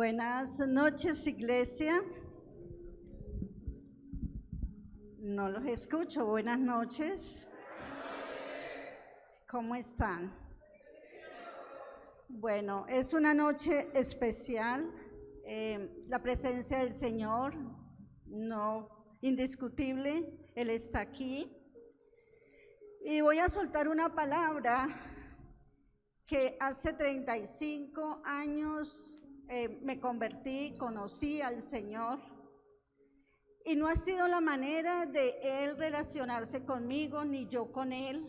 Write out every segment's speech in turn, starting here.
Buenas noches, iglesia. No los escucho. Buenas noches. ¿Cómo están? Bueno, es una noche especial. La presencia del Señor, no indiscutible, Él está aquí. Y voy a soltar una palabra que hace 35 años me convertí, conocí al Señor, y no ha sido la manera de Él relacionarse conmigo, ni yo con Él.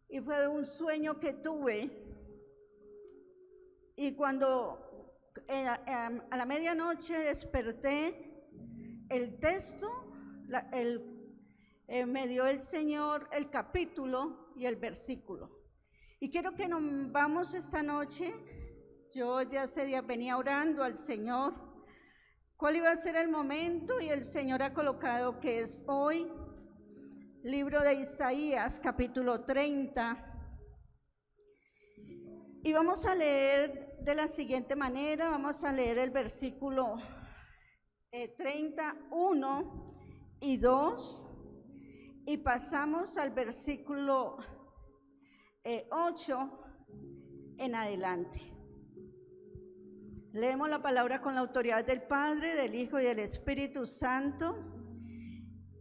Y fue un sueño que tuve, y cuando a la medianoche desperté, el texto, me dio el Señor el capítulo y el versículo. Y quiero que nos vamos esta noche. Yo de hace días venía orando al Señor cuál iba a ser el momento, y el Señor ha colocado que es hoy, libro de Isaías, capítulo 30. Y vamos a leer de la siguiente manera. Vamos a leer el versículo 31 y 2, y pasamos al versículo 8 en adelante. Leemos la palabra con la autoridad del Padre, del Hijo y del Espíritu Santo.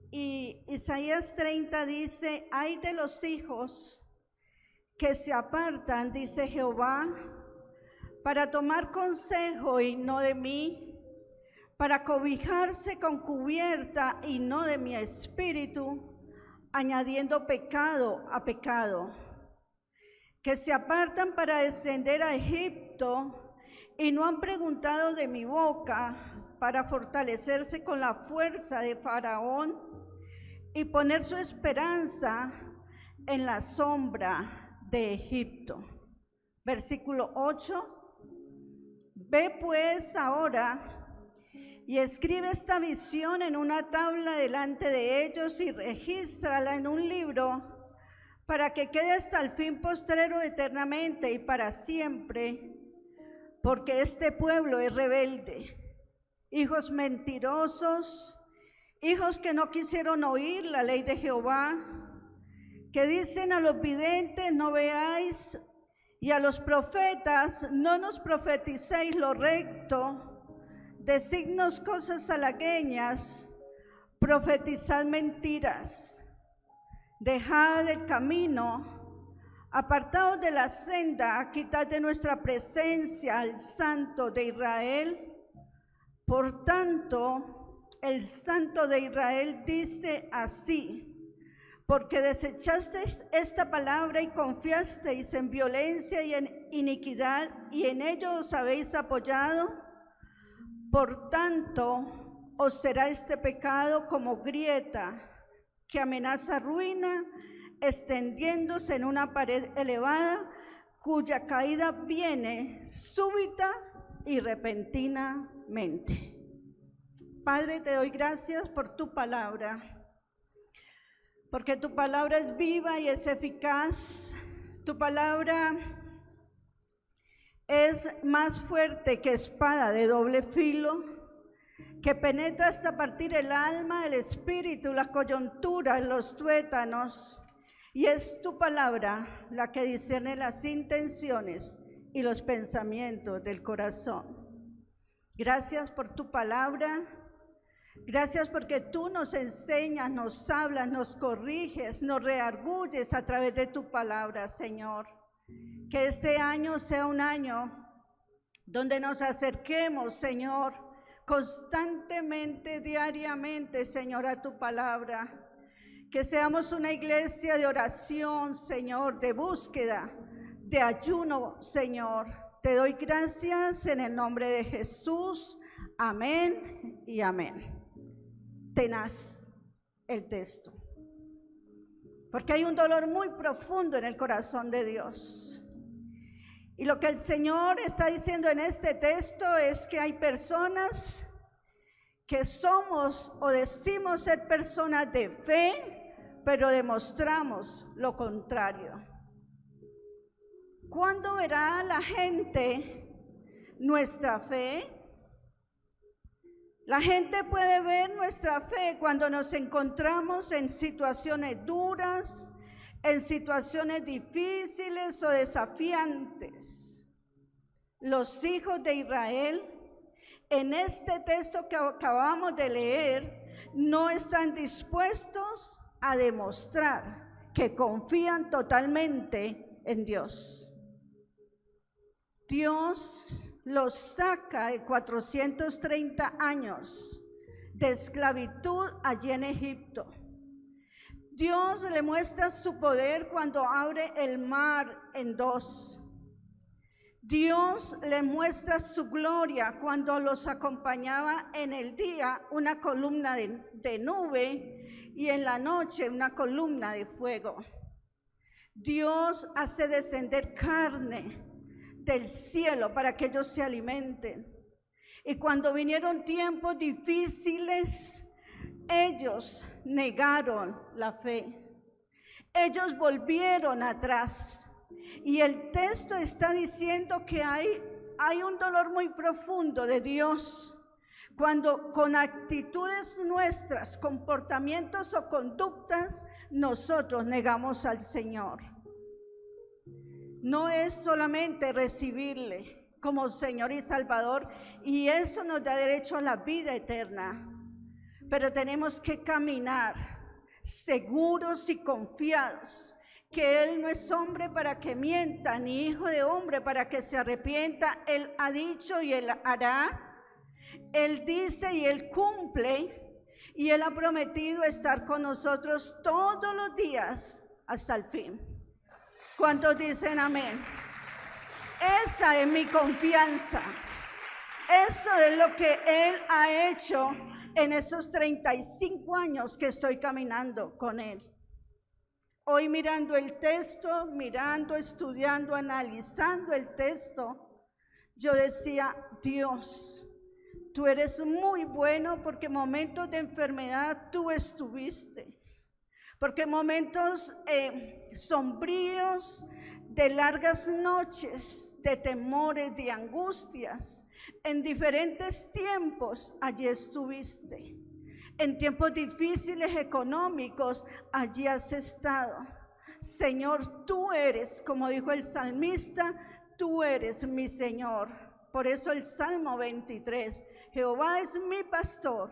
Y Isaías 30 dice: ay de los hijos que se apartan, dice Jehová, para tomar consejo y no de mí, para cobijarse con cubierta y no de mi espíritu, añadiendo pecado a pecado, que se apartan para descender a Egipto y no han preguntado de mi boca, para fortalecerse con la fuerza de Faraón y poner su esperanza en la sombra de Egipto. Versículo 8: ve pues ahora y escribe esta visión en una tabla delante de ellos y regístrala en un libro, para que quede hasta el fin postrero eternamente y para siempre, porque este pueblo es rebelde, hijos mentirosos, hijos que no quisieron oír la ley de Jehová, que dicen a los videntes: no veáis, y a los profetas: no nos profeticéis lo recto, decidnos cosas halagüeñas, profetizad mentiras. Dejad el camino, apartaos de la senda, quitad de nuestra presencia al Santo de Israel. Por tanto, el Santo de Israel dice así: porque desechasteis esta palabra y confiasteis en violencia y en iniquidad, y en ello os habéis apoyado, por tanto os será este pecado como grieta que amenaza ruina, extendiéndose en una pared elevada, cuya caída viene súbita y repentinamente. Padre, te doy gracias por tu palabra, porque tu palabra es viva y es eficaz. Tu palabra es más fuerte que espada de doble filo, que penetra hasta partir el alma, el espíritu, la coyuntura, los tuétanos. Y es tu palabra la que discierne las intenciones y los pensamientos del corazón. Gracias por tu palabra. Gracias porque tú nos enseñas, nos hablas, nos corriges, nos redarguyes a través de tu palabra, Señor. Que este año sea un año donde nos acerquemos, Señor, constantemente, diariamente, Señor, a tu palabra. Que seamos una iglesia de oración, Señor, de búsqueda, de ayuno, Señor. Te doy gracias en el nombre de Jesús. Amén y amén. Tenaz el texto, porque hay un dolor muy profundo en el corazón de Dios. Y lo que el Señor está diciendo en este texto es que hay personas que somos o decimos ser personas de fe, pero demostramos lo contrario. ¿Cuándo verá la gente nuestra fe. La gente puede ver nuestra fe cuando nos encontramos en situaciones duras, en situaciones difíciles o desafiantes. Los hijos de Israel, en este texto que acabamos de leer, no están dispuestos a demostrar que confían totalmente en Dios. Dios los saca de 430 años de esclavitud allí en Egipto. Dios le muestra su poder cuando abre el mar en dos. Dios le muestra su gloria cuando los acompañaba en el día una columna de nube y en la noche una columna de fuego. Dios hace descender carne del cielo para que ellos se alimenten. Y cuando vinieron tiempos difíciles, ellos negaron la fe. Ellos volvieron atrás. Y el texto está diciendo que hay un dolor muy profundo de Dios cuando con actitudes nuestras, comportamientos o conductas, nosotros negamos al Señor. No es solamente recibirle como Señor y Salvador, y eso nos da derecho a la vida eterna, pero tenemos que caminar seguros y confiados que Él no es hombre para que mienta, ni hijo de hombre para que se arrepienta. Él ha dicho y Él hará. Él dice y Él cumple, y Él ha prometido estar con nosotros todos los días hasta el fin. ¿Cuántos dicen amén? Esa es mi confianza. Eso es lo que Él ha hecho en esos 35 años que estoy caminando con Él. Hoy mirando el texto, estudiando, analizando el texto, yo decía, Dios, tú eres muy bueno, porque momentos de enfermedad tú estuviste. Porque momentos sombríos, de largas noches, de temores, de angustias, en diferentes tiempos allí estuviste. En tiempos difíciles económicos, allí has estado. Señor, tú eres, como dijo el salmista, tú eres mi Señor. Por eso el Salmo 23, Jehová es mi pastor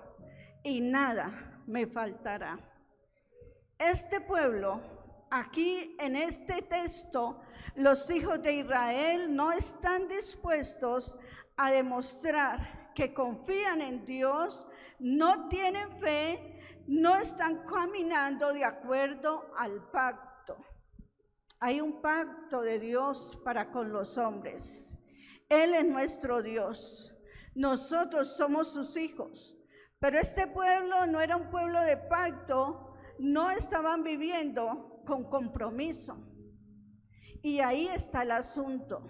y nada me faltará. Este pueblo, aquí en este texto, los hijos de Israel no están dispuestos a demostrar que confían en Dios, no tienen fe, no están caminando de acuerdo al pacto. Hay un pacto de Dios para con los hombres. Él es nuestro Dios. Nosotros somos sus hijos. Pero este pueblo no era un pueblo de pacto, no estaban viviendo con compromiso. Y ahí está el asunto.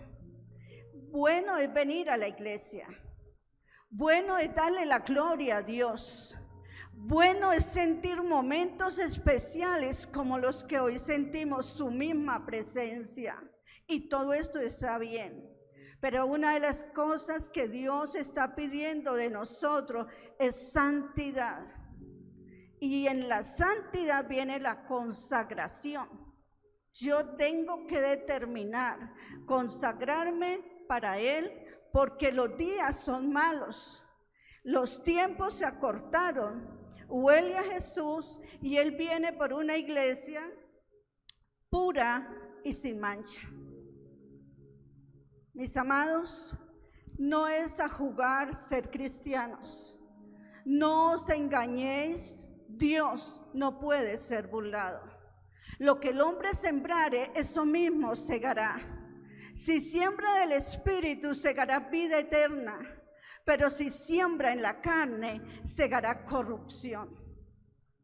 Bueno es venir a la iglesia. Bueno es darle la gloria a Dios. Bueno es sentir momentos especiales como los que hoy sentimos, su misma presencia. Y todo esto está bien. Pero una de las cosas que Dios está pidiendo de nosotros es santidad. Y en la santidad viene la consagración. Yo tengo que determinar consagrarme para Él, porque los días son malos. Los tiempos se acortaron. Huele a Jesús y Él viene por una iglesia pura y sin mancha. Mis amados, no es a jugar ser cristianos. No os engañéis. Dios no puede ser burlado. Lo que el hombre sembrare, eso mismo segará. Si siembra del Espíritu, segará vida eterna. Pero si siembra en la carne, segará corrupción.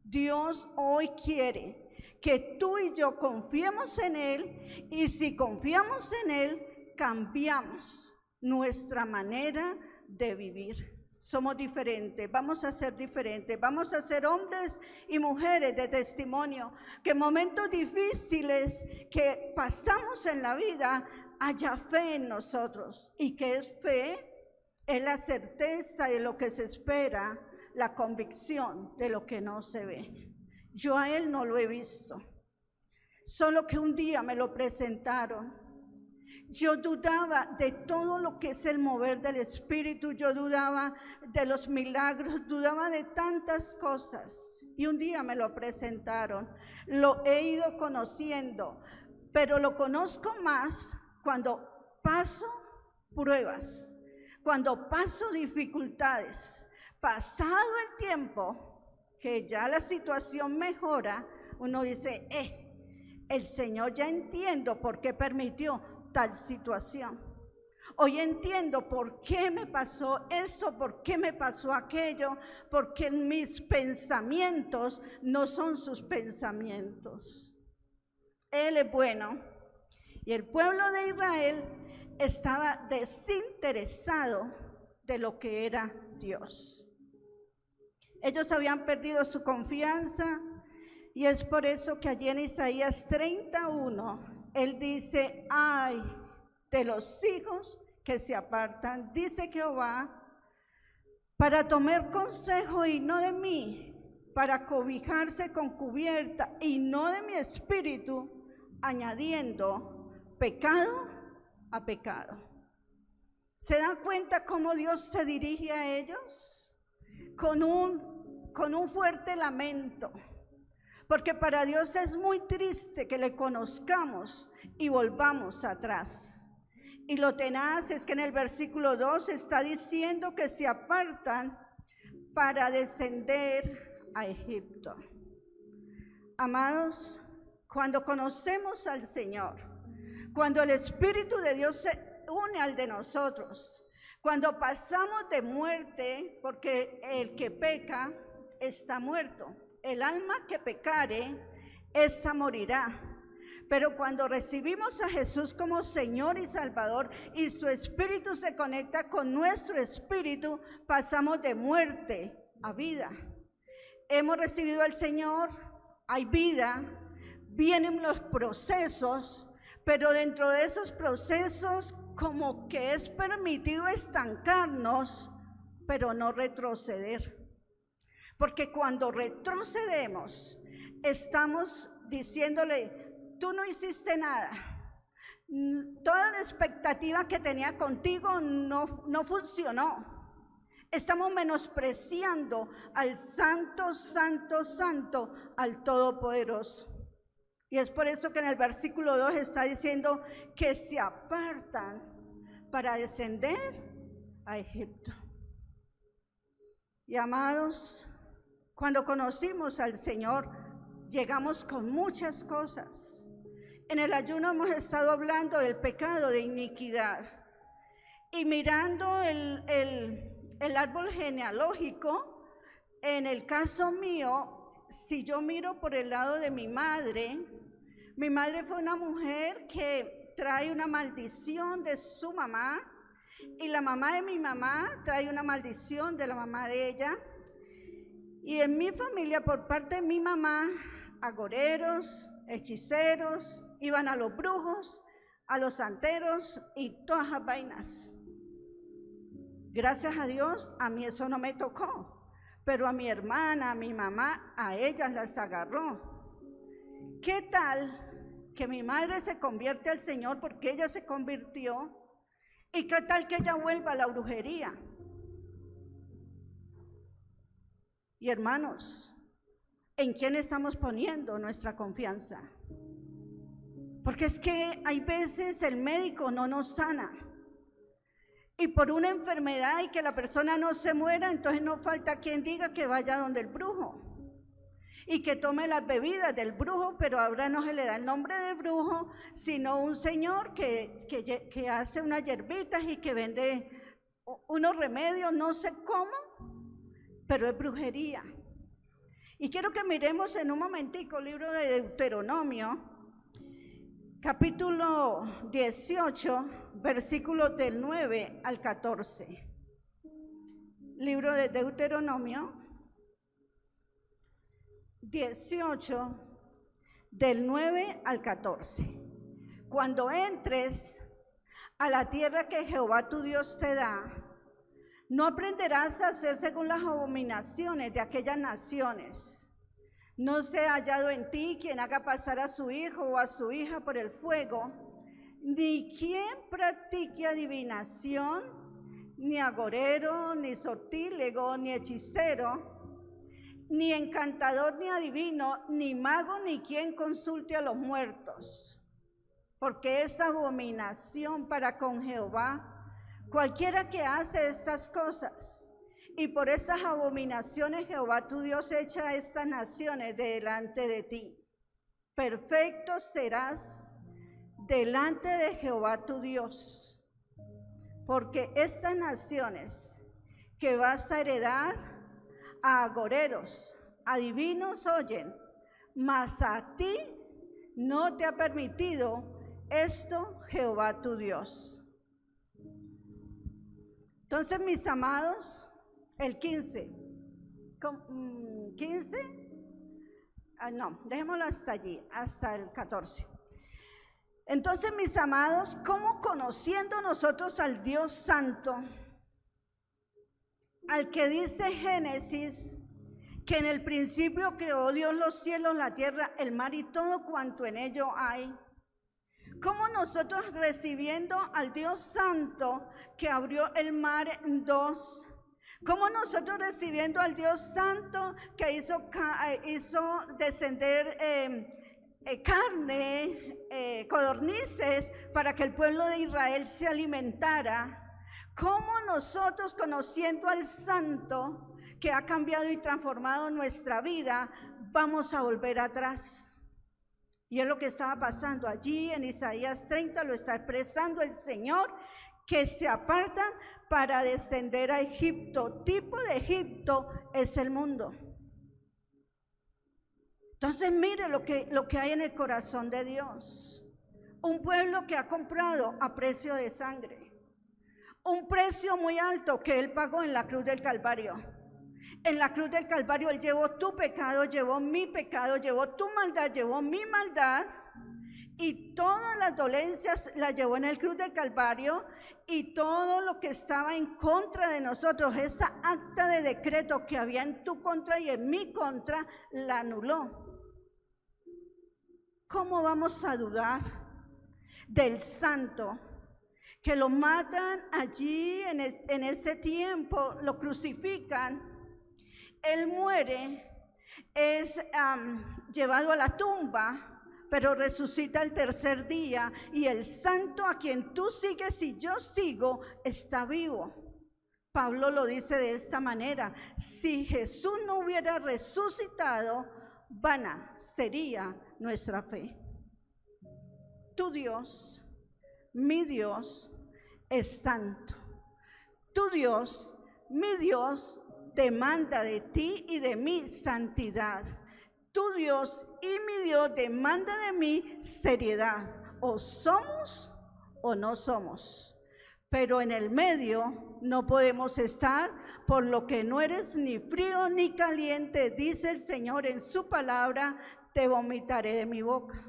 Dios hoy quiere que tú y yo confiemos en Él. Y si confiamos en Él, cambiamos nuestra manera de vivir. Somos diferentes, vamos a ser diferentes, vamos a ser hombres y mujeres de testimonio, que momentos difíciles que pasamos en la vida, haya fe en nosotros. ¿Y qué es fe? Es la certeza de lo que se espera, la convicción de lo que no se ve. Yo a él no lo he visto, solo que un día me lo presentaron. Yo dudaba de todo lo que es el mover del Espíritu, yo dudaba de los milagros, dudaba de tantas cosas. Y un día me lo presentaron, lo he ido conociendo, pero lo conozco más cuando paso pruebas, cuando paso dificultades. Pasado el tiempo, que ya la situación mejora, uno dice, el Señor ya entiendo por qué permitió tal situación. Hoy entiendo por qué me pasó esto, por qué me pasó aquello, porque mis pensamientos no son sus pensamientos. Él es bueno. Y el pueblo de Israel estaba desinteresado de lo que era Dios. Ellos habían perdido su confianza, y es por eso que allí en Isaías 31, él dice, ay de los hijos que se apartan, dice Jehová, para tomar consejo y no de mí, para cobijarse con cubierta y no de mi espíritu, añadiendo pecado a pecado. ¿Se dan cuenta cómo Dios se dirige a ellos? Con un fuerte lamento. Porque para Dios es muy triste que le conozcamos y volvamos atrás. Y lo tenaz es que en el versículo 2 está diciendo que se apartan para descender a Egipto. Amados, cuando conocemos al Señor, cuando el Espíritu de Dios se une al de nosotros, cuando pasamos de muerte, porque el que peca está muerto. El alma que pecare, esa morirá. Pero cuando recibimos a Jesús como Señor y Salvador y su Espíritu se conecta con nuestro espíritu, pasamos de muerte a vida. Hemos recibido al Señor, hay vida, vienen los procesos, pero dentro de esos procesos como que es permitido estancarnos, pero no retroceder. Porque cuando retrocedemos, estamos diciéndole, tú no hiciste nada. Toda la expectativa que tenía contigo no funcionó. Estamos menospreciando al santo, santo, santo, al Todopoderoso. Y es por eso que en el versículo 2 está diciendo que se apartan para descender a Egipto. Y amados, cuando conocimos al Señor, llegamos con muchas cosas. En el ayuno hemos estado hablando del pecado de iniquidad. Y mirando el árbol genealógico, en el caso mío, si yo miro por el lado de mi madre fue una mujer que trae una maldición de su mamá, y la mamá de mi mamá trae una maldición de la mamá de ella. Y en mi familia, por parte de mi mamá, agoreros, hechiceros, iban a los brujos, a los santeros y todas las vainas. Gracias a Dios, a mí eso no me tocó, pero a mi hermana, a mi mamá, a ellas las agarró. ¿Qué tal que mi madre se convierte al Señor porque ella se convirtió? ¿Y qué tal que ella vuelva a la brujería? Y hermanos, ¿en quién estamos poniendo nuestra confianza? Porque es que hay veces el médico no nos sana, y por una enfermedad y que la persona no se muera, entonces no falta quien diga que vaya donde el brujo y que tome las bebidas del brujo, pero ahora no se le da el nombre de brujo, sino un señor que hace unas hierbitas y que vende unos remedios, no sé cómo, pero es brujería. Y quiero que miremos en un momentico el libro de Deuteronomio, capítulo 18, versículos del 9 al 14. Libro de Deuteronomio 18, del 9 al 14. Cuando entres a la tierra que Jehová tu Dios te da, no aprenderás a hacer según las abominaciones de aquellas naciones. No sea hallado en ti quien haga pasar a su hijo o a su hija por el fuego, ni quien practique adivinación, ni agorero, ni sortílego, ni hechicero, ni encantador, ni adivino, ni mago, ni quien consulte a los muertos, porque es abominación para con Jehová cualquiera que hace estas cosas. Y por estas abominaciones Jehová tu Dios echa a estas naciones delante de ti. Perfecto serás delante de Jehová tu Dios, porque estas naciones que vas a heredar a agoreros, adivinos oyen, mas a ti no te ha permitido esto Jehová tu Dios. Entonces, mis amados, el 15, no, dejémoslo hasta allí, hasta el 14. Entonces, mis amados, ¿cómo conociendo nosotros al Dios Santo, al que dice Génesis, que en el principio creó Dios los cielos, la tierra, el mar y todo cuanto en ello hay? ¿Cómo nosotros recibiendo al Dios Santo que abrió el mar en dos? ¿Cómo nosotros recibiendo al Dios Santo que hizo descender carne, codornices para que el pueblo de Israel se alimentara? ¿Cómo nosotros conociendo al Santo que ha cambiado y transformado nuestra vida vamos a volver atrás? Y es lo que estaba pasando allí en Isaías 30, lo está expresando el Señor, que se apartan para descender a Egipto. Tipo de Egipto es el mundo. Entonces mire lo que hay en el corazón de Dios. Un pueblo que ha comprado a precio de sangre. Un precio muy alto que Él pagó en la cruz del Calvario. En la cruz del Calvario Él llevó tu pecado, llevó mi pecado, llevó tu maldad, llevó mi maldad, y todas las dolencias las llevó en el cruz del Calvario, y todo lo que estaba en contra de nosotros, esa acta de decreto que había en tu contra y en mi contra, la anuló. ¿Cómo vamos a dudar del Santo? Que lo matan allí en ese tiempo, lo crucifican. Él muere, es llevado a la tumba, pero resucita el tercer día, y el Santo a quien tú sigues y yo sigo está vivo. Pablo lo dice de esta manera: si Jesús no hubiera resucitado, vana sería nuestra fe. Tu Dios, mi Dios, es santo. Tu Dios, mi Dios, demanda de ti y de mí santidad. Tu Dios y mi Dios demanda de mí seriedad. O somos o no somos. Pero en el medio no podemos estar, por lo que no eres ni frío ni caliente, dice el Señor en su palabra, te vomitaré de mi boca.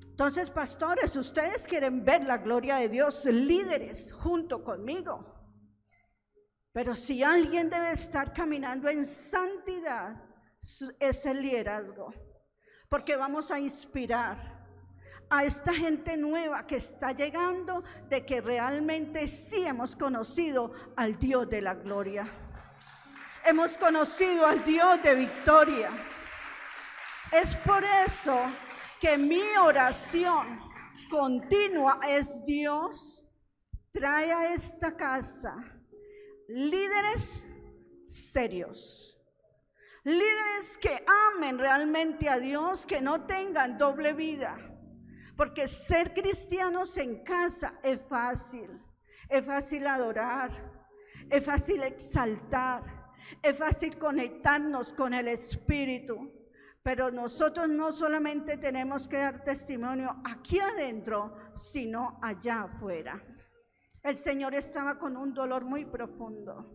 Entonces, pastores, ustedes quieren ver la gloria de Dios, líderes, junto conmigo. Pero si alguien debe estar caminando en santidad, es el liderazgo, porque vamos a inspirar a esta gente nueva que está llegando, de que realmente sí hemos conocido al Dios de la gloria, hemos conocido al Dios de victoria. Es por eso que mi oración continua es: Dios, trae a esta casa líderes serios, líderes que amen realmente a Dios, que no tengan doble vida, porque ser cristianos en casa es fácil adorar, es fácil exaltar, es fácil conectarnos con el Espíritu, pero nosotros no solamente tenemos que dar testimonio aquí adentro, sino allá afuera. El Señor estaba con un dolor muy profundo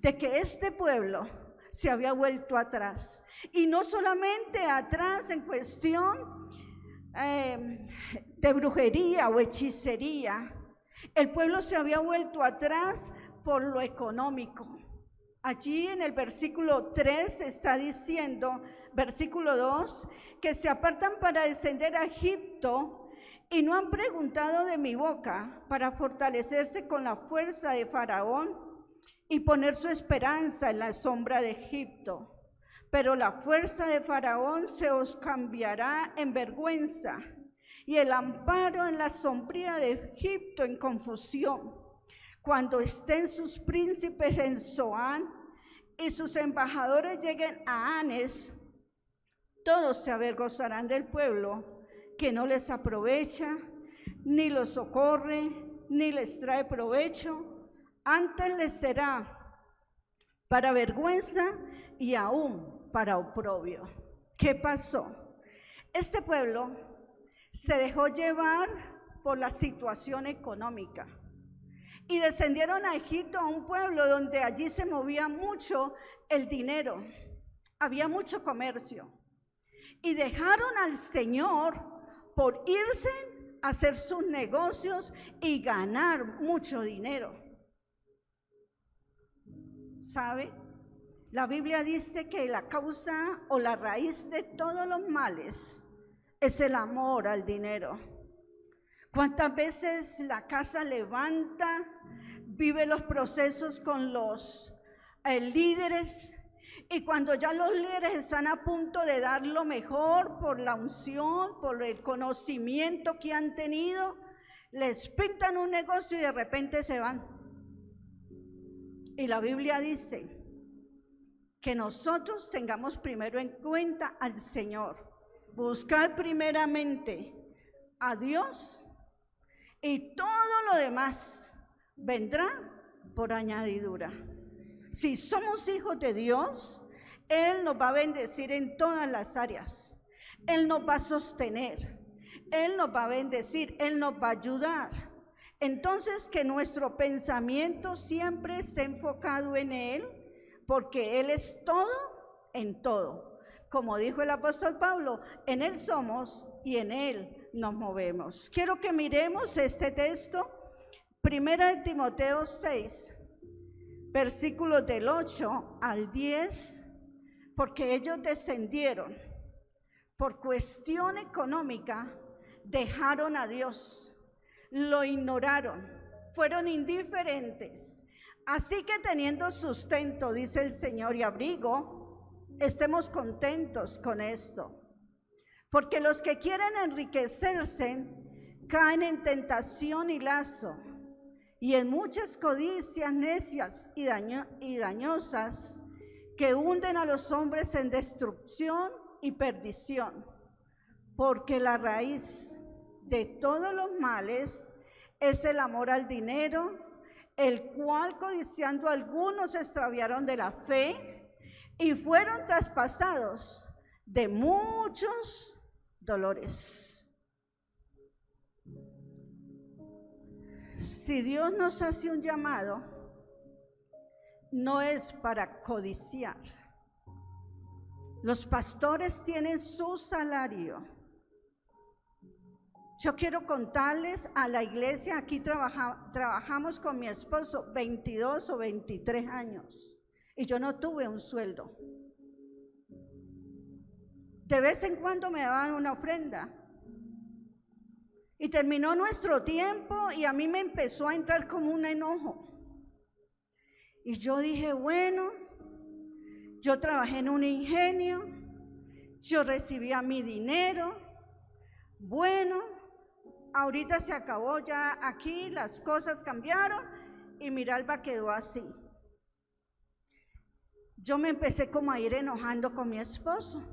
de que este pueblo se había vuelto atrás, y no solamente atrás en cuestión de brujería o hechicería. El pueblo se había vuelto atrás por lo económico. Allí en el versículo 3 está diciendo, versículo 2, que se apartan para descender a Egipto y no han preguntado de mi boca para fortalecerse con la fuerza de Faraón y poner su esperanza en la sombra de Egipto. Pero la fuerza de Faraón se os cambiará en vergüenza y el amparo en la sombría de Egipto en confusión. Cuando estén sus príncipes en Zoán y sus embajadores lleguen a Anes, todos se avergonzarán del pueblo que no les aprovecha, ni los socorre, ni les trae provecho. Antes les será para vergüenza y aún para oprobio. ¿Qué pasó? Este pueblo se dejó llevar por la situación económica y descendieron a Egipto, a un pueblo donde allí se movía mucho el dinero, había mucho comercio, y dejaron al Señor por irse a hacer sus negocios y ganar mucho dinero. ¿Sabe? La Biblia dice que la causa o la raíz de todos los males es el amor al dinero. ¿Cuántas veces la casa levanta, vive los procesos con los líderes, y cuando ya los líderes están a punto de dar lo mejor por la unción, por el conocimiento que han tenido, les pintan un negocio y de repente se van? Y la Biblia dice que nosotros tengamos primero en cuenta al Señor. Buscad primeramente a Dios y todo lo demás vendrá por añadidura. Si somos hijos de Dios, Él nos va a bendecir en todas las áreas. Él nos va a sostener, Él nos va a bendecir, Él nos va a ayudar. Entonces, que nuestro pensamiento siempre esté enfocado en Él, porque Él es todo en todo. Como dijo el apóstol Pablo, en Él somos y en Él nos movemos. Quiero que miremos este texto, 1 Timoteo 6, versículos del 8 al 10, porque ellos descendieron por cuestión económica, dejaron a Dios, lo ignoraron, fueron indiferentes. Así que teniendo sustento, dice el Señor, y abrigo, estemos contentos con esto. Porque los que quieren enriquecerse caen en tentación y lazo, y en muchas codicias necias y dañosas que hunden a los hombres en destrucción y perdición. Porque la raíz de todos los males es el amor al dinero, el cual codiciando algunos se extraviaron de la fe y fueron traspasados de muchos dolores. Si Dios nos hace un llamado, no es para codiciar. Los pastores tienen su salario. Yo quiero contarles a la iglesia, aquí trabajamos con mi esposo 22 o 23 años y yo no tuve un sueldo. De vez en cuando me daban una ofrenda. Y terminó nuestro tiempo y a mí me empezó a entrar como un enojo. Y yo dije, bueno, yo trabajé en un ingenio, yo recibía mi dinero, bueno, ahorita se acabó ya aquí, las cosas cambiaron y Miralba quedó así. Yo me empecé como a ir enojando con mi esposo.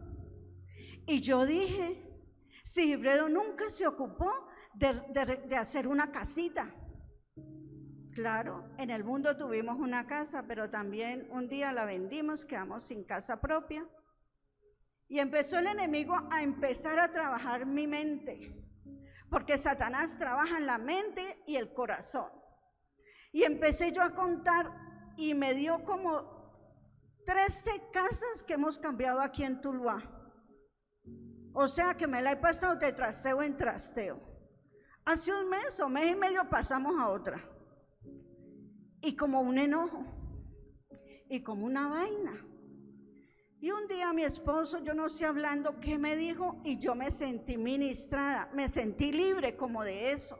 Y yo dije, si Gibredo nunca se ocupó de hacer una casita. Claro, en el mundo tuvimos una casa, pero también un día la vendimos, quedamos sin casa propia. Y empezó el enemigo a empezar a trabajar mi mente, porque Satanás trabaja en la mente y el corazón. Y empecé yo a contar y me dio como 13 casas que hemos cambiado aquí en Tuluá. O sea que me la he pasado de trasteo en trasteo. Hace un mes o mes y medio pasamos a otra. Y como un enojo. Y como una vaina. Y un día mi esposo, yo no sé hablando qué me dijo, y yo me sentí ministrada, me sentí libre como de eso.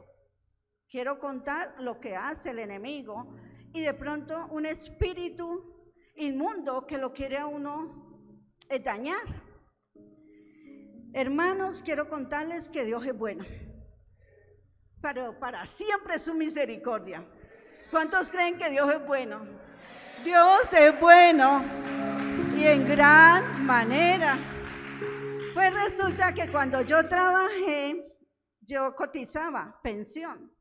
Quiero contar lo que hace el enemigo y de pronto un espíritu inmundo que lo quiere a uno dañar. Hermanos, quiero contarles que Dios es bueno, pero para siempre es su misericordia. ¿Cuántos creen que Dios es bueno? Dios es bueno. Y en gran manera. Pues resulta que cuando yo trabajé, yo cotizaba pensión.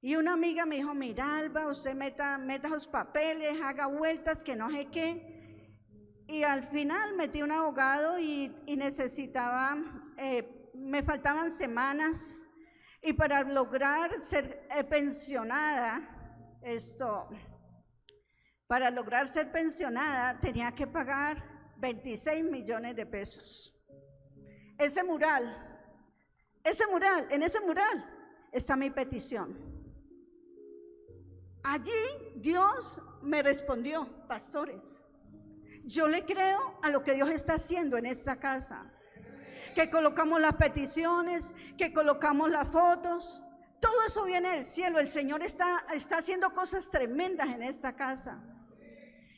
Y una amiga me dijo, mira Alba, usted meta sus papeles, haga vueltas, que no sé qué. Y al final metí un abogado y necesitaba, me faltaban semanas. Y para lograr ser pensionada, para lograr ser pensionada tenía que pagar 26 millones de pesos. En ese mural está mi petición. Allí Dios me respondió, pastores, yo le creo a lo que Dios está haciendo en esta casa. Que colocamos las peticiones, que colocamos las fotos, todo eso viene del cielo. El Señor está haciendo cosas tremendas en esta casa.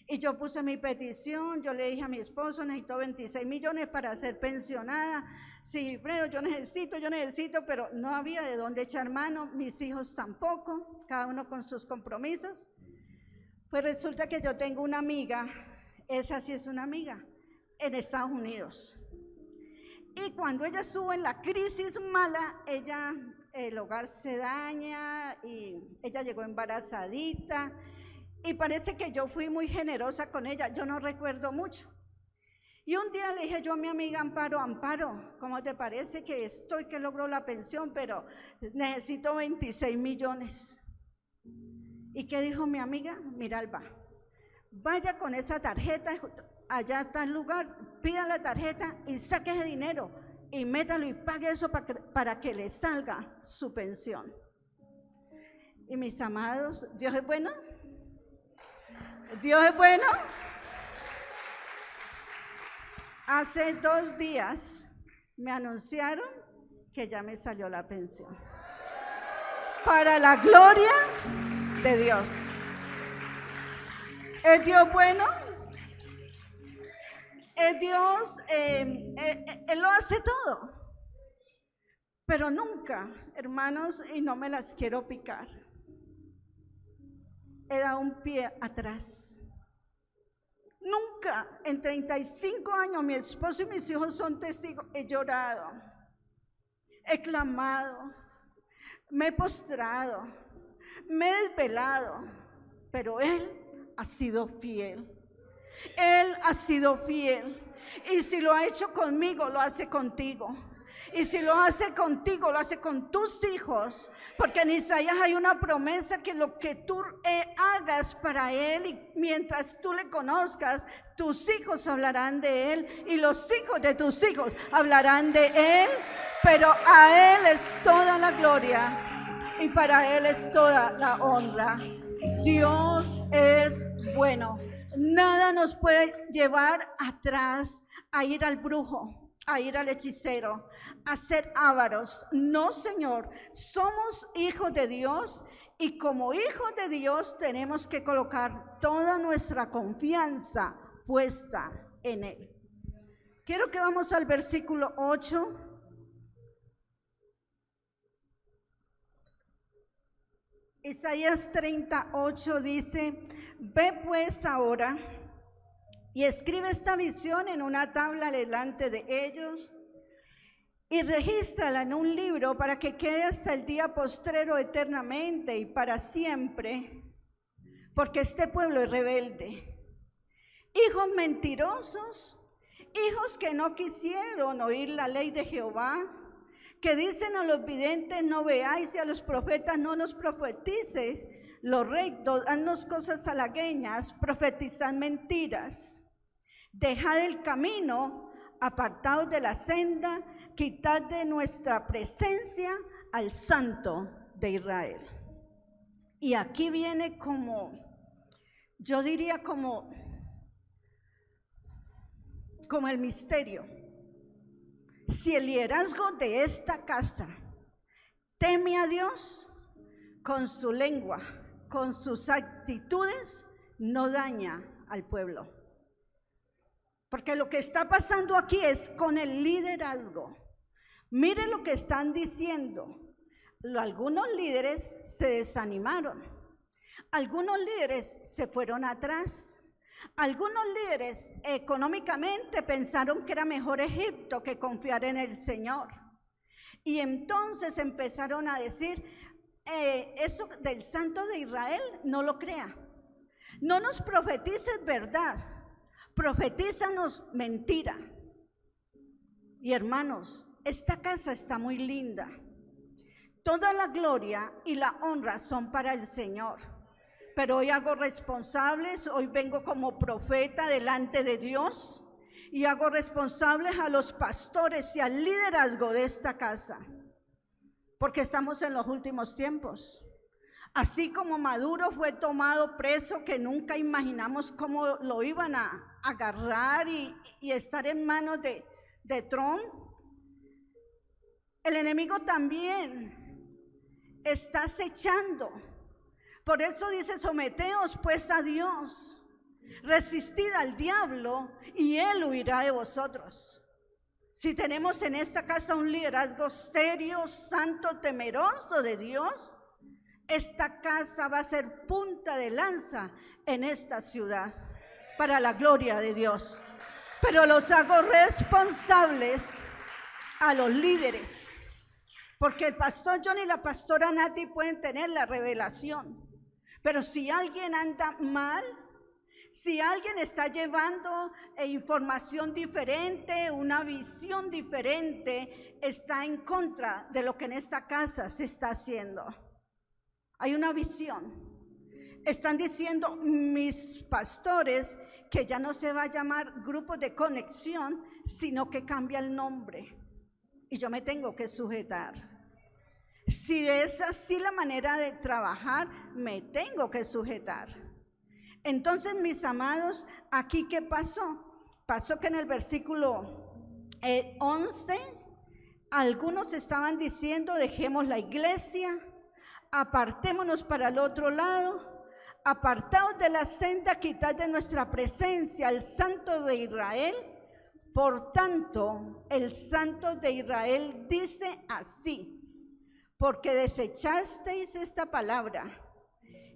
Y yo puse mi petición, yo le dije a mi esposo, necesito 26 millones para ser pensionada. Sí, Fredo, yo necesito, pero no había de dónde echar mano, mis hijos tampoco, cada uno con sus compromisos. Pues resulta que yo tengo una amiga, esa sí es una amiga, en Estados Unidos. Y cuando ella estuvo en la crisis mala, el hogar se daña y ella llegó embarazadita. Y parece que yo fui muy generosa con ella, yo no recuerdo mucho. Y un día le dije yo a mi amiga Amparo, ¿cómo te parece que logro la pensión, pero necesito 26 millones? ¿Y qué dijo mi amiga? Mira Alba, vaya con esa tarjeta, allá está el lugar, pida la tarjeta y saque ese dinero y métalo y pague eso para que le salga su pensión. Y mis amados, ¿Dios es bueno? ¿Dios es bueno? Hace 2 días me anunciaron que ya me salió la pensión. Para la gloria de Dios. ¿Es Dios bueno? Es Dios, Él lo hace todo. Pero nunca, hermanos, y no me las quiero picar, he dado un pie atrás. Nunca, en 35 años, mi esposo y mis hijos son testigos, he llorado, he clamado, me he postrado, me he desvelado, pero Él ha sido fiel. Él ha sido fiel. Y si lo ha hecho conmigo, lo hace contigo. Y si lo hace contigo, lo hace con tus hijos. Porque en Isaías hay una promesa que lo que tú hagas para Él, y mientras tú le conozcas, tus hijos hablarán de Él y los hijos de tus hijos hablarán de Él. Pero a Él es toda la gloria y para Él es toda la honra. Dios es bueno. Nada nos puede llevar atrás a ir al brujo, a ir al hechicero, a ser ávaros. No, Señor, somos hijos de Dios y como hijos de Dios tenemos que colocar toda nuestra confianza puesta en Él. Quiero que vamos al versículo 8. Isaías 38 dice: ve pues ahora y escribe esta visión en una tabla delante de ellos y regístrala en un libro para que quede hasta el día postrero eternamente y para siempre, porque este pueblo es rebelde. Hijos mentirosos, hijos que no quisieron oír la ley de Jehová, que dicen a los videntes no veáis y a los profetas no nos profetices. Los rectos haznos cosas halagüeñas, profetizan mentiras. Dejad el camino, apartaos de la senda, quitad de nuestra presencia al Santo de Israel. Y aquí viene como, yo diría como el misterio. Si el liderazgo de esta casa teme a Dios, con su lengua, con sus actitudes, no daña al pueblo. Porque lo que está pasando aquí es con el liderazgo. Mire lo que están diciendo. Algunos líderes se desanimaron. Algunos líderes se fueron atrás. Algunos líderes económicamente pensaron que era mejor Egipto que confiar en el Señor. Y entonces empezaron a decir, eso del Santo de Israel no lo crea. No nos profetices verdad, profetízanos mentira. Y hermanos, esta casa está muy linda. Toda la gloria y la honra son para el Señor. Pero hoy hago responsables, hoy vengo como profeta delante de Dios y hago responsables a los pastores y al liderazgo de esta casa. Porque estamos en los últimos tiempos. Así como Maduro fue tomado preso, que nunca imaginamos cómo lo iban a agarrar y estar en manos de Trump, el enemigo también está acechando. Por eso dice, someteos pues a Dios, resistid al diablo y él huirá de vosotros. Si tenemos en esta casa un liderazgo serio, santo, temeroso de Dios, esta casa va a ser punta de lanza en esta ciudad, para la gloria de Dios. Pero los hago responsables a los líderes, porque el pastor John y la pastora Nati pueden tener la revelación, pero si alguien anda mal, si alguien está llevando información diferente, una visión diferente, está en contra de lo que en esta casa se está haciendo. Hay una visión. Están diciendo mis pastores que ya no se va a llamar grupo de conexión, sino que cambia el nombre. Y yo me tengo que sujetar. Si es así la manera de trabajar, me tengo que sujetar. Entonces, mis amados, aquí ¿qué pasó? Pasó que en el versículo 11, algunos estaban diciendo, dejemos la iglesia, apartémonos para el otro lado, apartaos de la senda, quitad de nuestra presencia al Santo de Israel. Por tanto, el Santo de Israel dice así, porque desechasteis esta palabra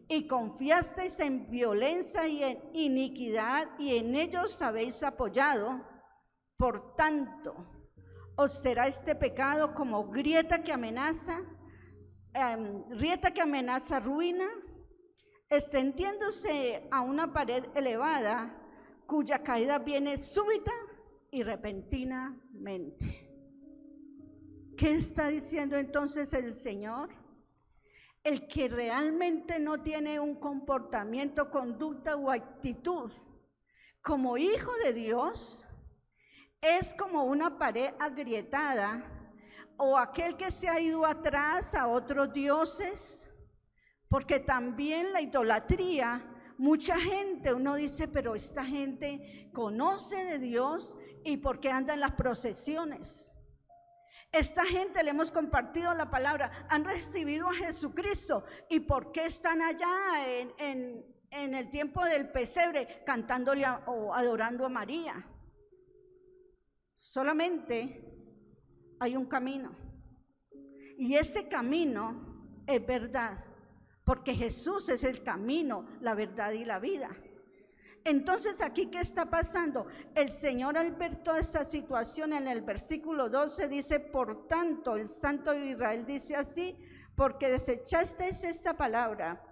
y confiasteis en violencia y en iniquidad, y en ellos habéis apoyado. Por tanto, os será este pecado como grieta que amenaza ruina, extendiéndose a una pared elevada, cuya caída viene súbita y repentinamente. ¿Qué está diciendo entonces el Señor? El que realmente no tiene un comportamiento, conducta o actitud como hijo de Dios, es como una pared agrietada, o aquel que se ha ido atrás a otros dioses, porque también la idolatría, mucha gente, uno dice, pero esta gente conoce de Dios, ¿y por qué anda en las procesiones? Esta gente le hemos compartido la palabra, han recibido a Jesucristo, ¿y por qué están allá en el tiempo del pesebre cantándole o adorando a María? Solamente hay un camino, y ese camino es verdad, porque Jesús es el camino, la verdad y la vida. Entonces, aquí ¿qué está pasando? El Señor, al ver toda esta situación, en el versículo 12 dice, por tanto, el Santo de Israel dice así, porque desechasteis esta palabra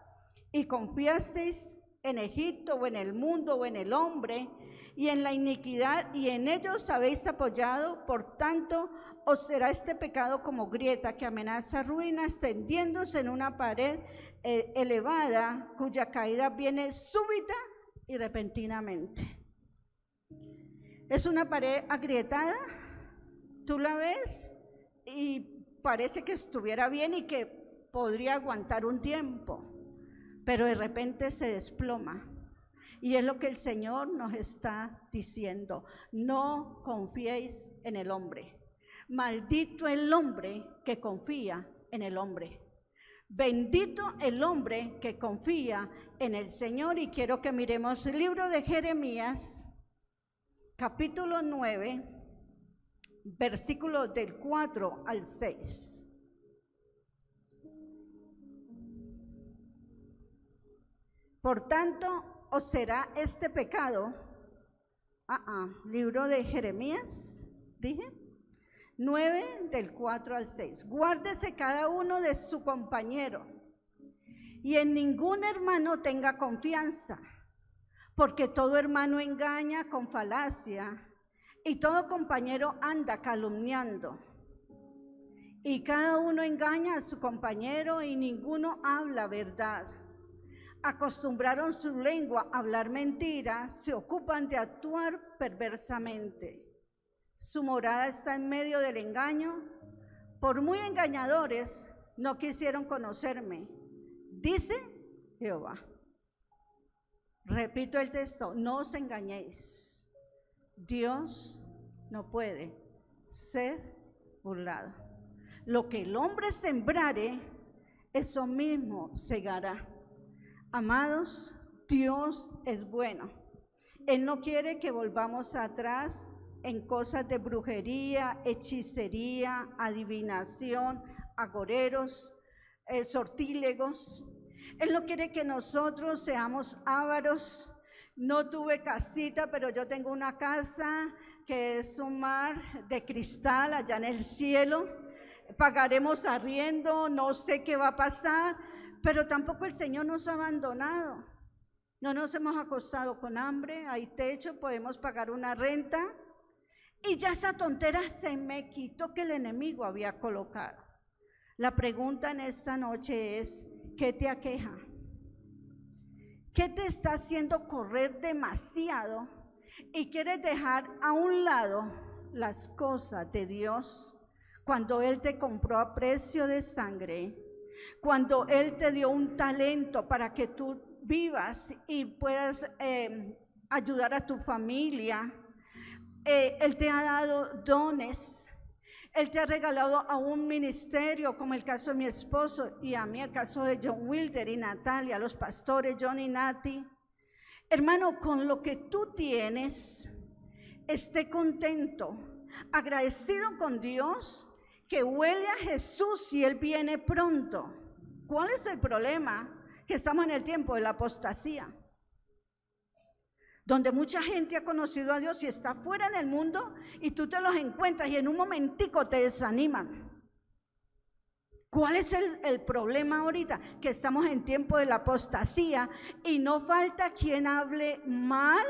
y confiasteis en Egipto o en el mundo o en el hombre y en la iniquidad, y en ellos habéis apoyado. Por tanto, os será este pecado como grieta que amenaza ruina, extendiéndose en una pared elevada, cuya caída viene súbita y repentinamente. Es una pared agrietada, tú la ves y parece que estuviera bien y que podría aguantar un tiempo, pero de repente se desploma. Y es lo que el Señor nos está diciendo: no confiéis en el hombre. Maldito el hombre que confía en el hombre. Bendito el hombre que confía en el Señor. Y quiero que miremos el libro de Jeremías, capítulo 9, versículos del 4 al 6. Por tanto, os será este pecado. Libro de Jeremías, dije, 9 del 4 al 6. Guárdese cada uno de su compañero, y en ningún hermano tenga confianza, porque todo hermano engaña con falacia, y todo compañero anda calumniando. Y cada uno engaña a su compañero, y ninguno habla verdad. Acostumbraron su lengua a hablar mentiras, se ocupan de actuar perversamente. Su morada está en medio del engaño. Por muy engañadores, no quisieron conocerme, dice Jehová. Repito el texto: no os engañéis. Dios no puede ser burlado. Lo que el hombre sembrare, eso mismo segará. Amados, Dios es bueno. Él no quiere que volvamos atrás en cosas de brujería, hechicería, adivinación, agoreros, sortílegos. Él no quiere que nosotros seamos ávaros. No tuve casita, pero yo tengo una casa que es un mar de cristal allá en el cielo. Pagaremos arriendo, no sé qué va a pasar, pero tampoco el Señor nos ha abandonado. No nos hemos acostado con hambre, hay techo, podemos pagar una renta. Y ya esa tontera se me quitó que el enemigo había colocado. La pregunta en esta noche es: ¿qué te aqueja? ¿Qué te está haciendo correr demasiado y quieres dejar a un lado las cosas de Dios cuando Él te compró a precio de sangre? Cuando Él te dio un talento para que tú vivas y puedas ayudar a tu familia. Él te ha dado dones. Él te ha regalado a un ministerio, como el caso de mi esposo, y a mí el caso de John Wilder y Natalia, los pastores John y Nati. Hermano, con lo que tú tienes, esté contento, agradecido con Dios, que huele a Jesús y Él viene pronto. ¿Cuál es el problema? Que estamos en el tiempo de la apostasía, donde mucha gente ha conocido a Dios y está fuera en el mundo, y tú te los encuentras y en un momentico te desaniman. ¿Cuál es el problema ahorita? Que estamos en tiempo de la apostasía y no falta quien hable mal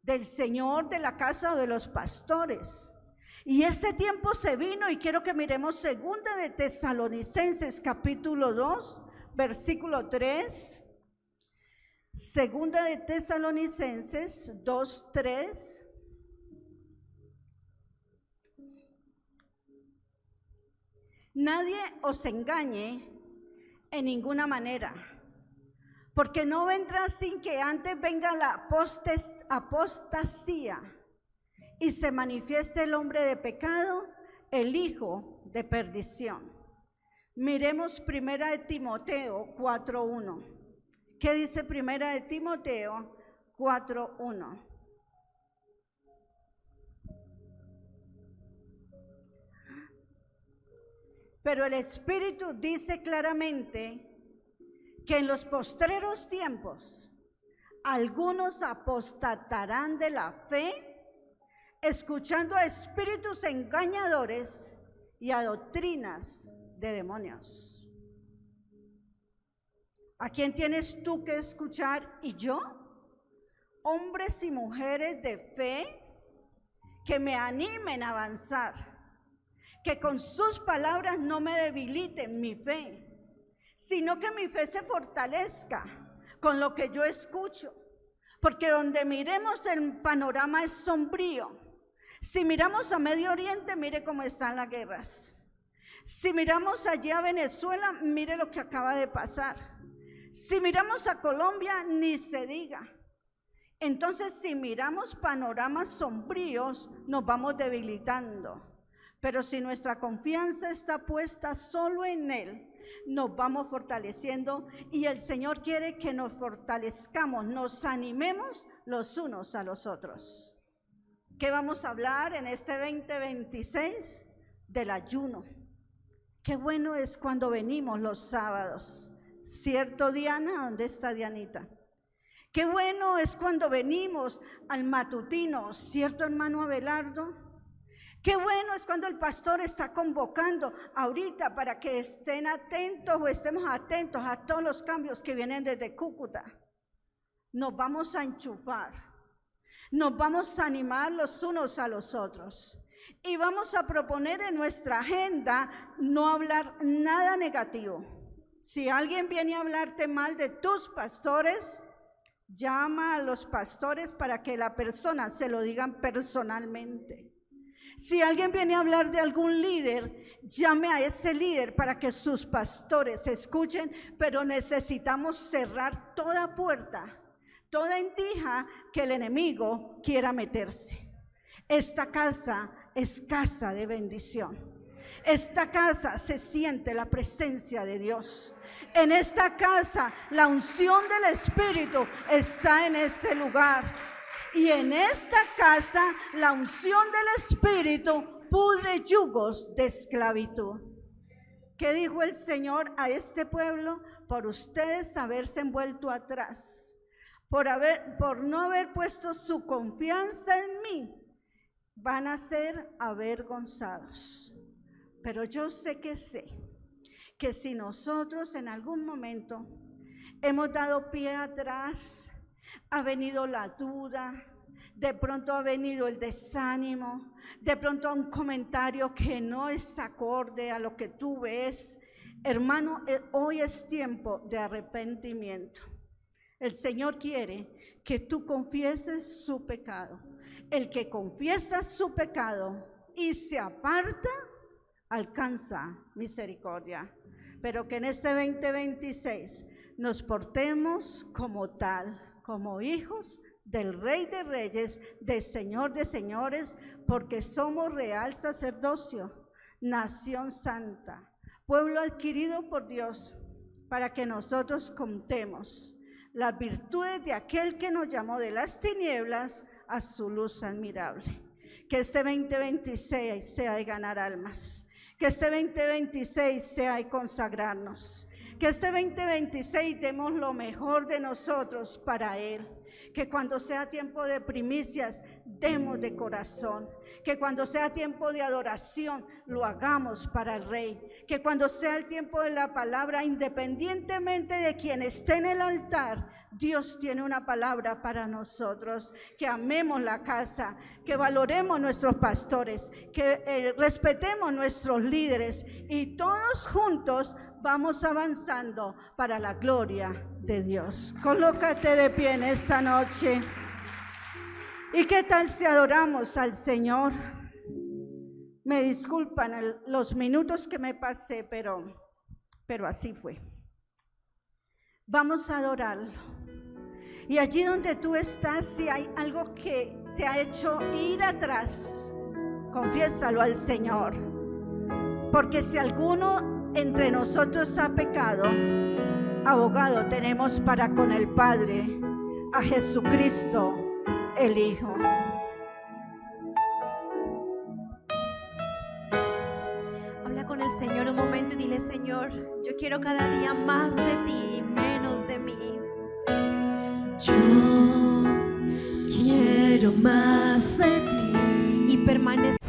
del Señor, de la casa o de los pastores. Y ese tiempo se vino, y quiero que miremos segunda de Tesalonicenses capítulo 2, versículo 3. Segunda de Tesalonicenses 2, 3. Nadie os engañe en ninguna manera, porque no vendrá sin que antes venga la apostasía y se manifieste el hombre de pecado, el hijo de perdición. Miremos primera de Timoteo 4:1. ¿Qué dice primera de Timoteo 4:1? Pero el Espíritu dice claramente que en los postreros tiempos algunos apostatarán de la fe, escuchando a espíritus engañadores y a doctrinas de demonios. ¿A quién tienes tú que escuchar y yo? Hombres y mujeres de fe que me animen a avanzar, que con sus palabras no me debiliten mi fe, sino que mi fe se fortalezca con lo que yo escucho. porque donde miremos el panorama es sombrío. Si miramos a Medio Oriente, mire cómo están las guerras. Si miramos allí a Venezuela, mire lo que acaba de pasar. Si miramos a Colombia, ni se diga. Entonces, si miramos panoramas sombríos, nos vamos debilitando. Pero si nuestra confianza está puesta solo en Él, nos vamos fortaleciendo, y el Señor quiere que nos fortalezcamos, nos animemos los unos a los otros. ¿Qué vamos a hablar en este 2026? Del ayuno. Qué bueno es cuando venimos los sábados, ¿cierto, Diana? ¿Dónde está Dianita? Qué bueno es cuando venimos al matutino, ¿cierto, hermano Abelardo? Qué bueno es cuando el pastor está convocando ahorita para que estén atentos o estemos atentos a todos los cambios que vienen desde Cúcuta. Nos vamos a enchufar, nos vamos a animar los unos a los otros y vamos a proponer en nuestra agenda no hablar nada negativo. Si alguien viene a hablarte mal de tus pastores, llama a los pastores para que la persona se lo digan personalmente. Si alguien viene a hablar de algún líder, llame a ese líder para que sus pastores escuchen, pero necesitamos cerrar toda puerta, toda endija que el enemigo quiera meterse. Esta casa es casa de bendición. Esta casa se siente la presencia de Dios. En esta casa la unción del Espíritu está en este lugar. Y en esta casa la unción del Espíritu pudre yugos de esclavitud. ¿Qué dijo el Señor a este pueblo? Por ustedes haberse envuelto atrás, por no haber puesto su confianza en mí, van a ser avergonzados. Pero yo sé que si nosotros en algún momento hemos dado pie atrás, ha venido la duda, de pronto ha venido el desánimo, de pronto un comentario que no es acorde a lo que tú ves. Hermano, hoy es tiempo de arrepentimiento. El Señor quiere que tú confieses su pecado. El que confiesa su pecado y se aparta, alcanza misericordia. Pero que en este 2026 nos portemos como tal, como hijos del Rey de Reyes, del Señor de Señores, porque somos real sacerdocio, nación santa, pueblo adquirido por Dios, para que nosotros contemos las virtudes de aquel que nos llamó de las tinieblas a su luz admirable. Que este 2026 sea de ganar almas, que este 2026 sea de consagrarnos, que este 2026 demos lo mejor de nosotros para Él. Que cuando sea tiempo de primicias, demos de corazón. Que cuando sea tiempo de adoración, lo hagamos para el Rey. Que cuando sea el tiempo de la palabra, independientemente de quien esté en el altar, Dios tiene una palabra para nosotros. Que amemos la casa, que valoremos nuestros pastores, que respetemos nuestros líderes y todos juntos vamos avanzando para la gloria de Dios. Colócate de pie en esta noche. ¿Y qué tal si adoramos al Señor? Me disculpan los minutos que me pasé, pero así fue. Vamos a adorarlo. Y allí donde tú estás, si hay algo que te ha hecho ir atrás, confiésalo al Señor. Porque si alguno entre nosotros ha pecado, abogado tenemos para con el Padre, a Jesucristo el Hijo. Habla con el Señor un momento y dile: Señor, yo quiero cada día más de ti y menos de mí. Yo quiero más de ti Y permanecer